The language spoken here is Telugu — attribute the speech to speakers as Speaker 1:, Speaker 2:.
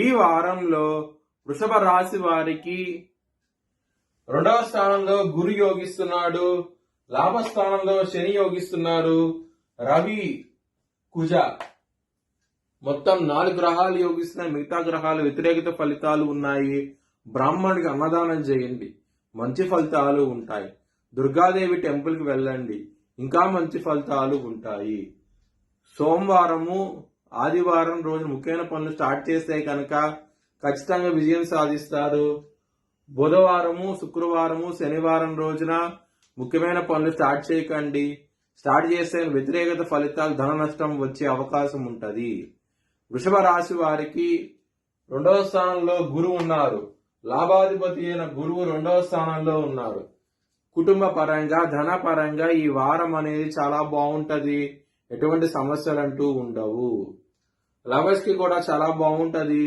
Speaker 1: ఈ వారంలో వృషభ రాశి వారికి 2వ స్థానంలో గురు యోగిస్తున్నాడు, లాభస్థానంలో శని యోగిస్తున్నారు, రవి కుజ మొత్తం 4 గ్రహాలు యోగిస్తున్నాయి. మిగతా గ్రహాలు వ్యతిరేకత ఫలితాలు ఉన్నాయి. బ్రాహ్మణుడికి అన్నదానం చేయండి, మంచి ఫలితాలు ఉంటాయి. దుర్గాదేవి టెంపుల్కి వెళ్ళండి, ఇంకా మంచి ఫలితాలు ఉంటాయి. సోమవారము ఆదివారం రోజు ముఖ్యమైన పనులు స్టార్ట్ చేస్తే కనుక ఖచ్చితంగా విజయం సాధిస్తారు. బుధవారము శుక్రవారము శనివారం రోజున ముఖ్యమైన పనులు స్టార్ట్ చేయకండి. స్టార్ట్ చేస్తే వ్యతిరేకత ఫలితాలు, ధన నష్టం వచ్చే అవకాశం ఉంటుంది. వృషభ రాశి వారికి 2వ స్థానంలో గురువు ఉన్నారు. లాభాధిపతి అయిన గురువు 2వ స్థానంలో ఉన్నారు. కుటుంబ పరంగా, ధన పరంగా ఈ వారం అనేది చాలా బాగుంటది. ఎటువంటి సమస్యలు అంటూ ఉండవు. లవర్స్ కి కూడా చాలా బాగుంటది.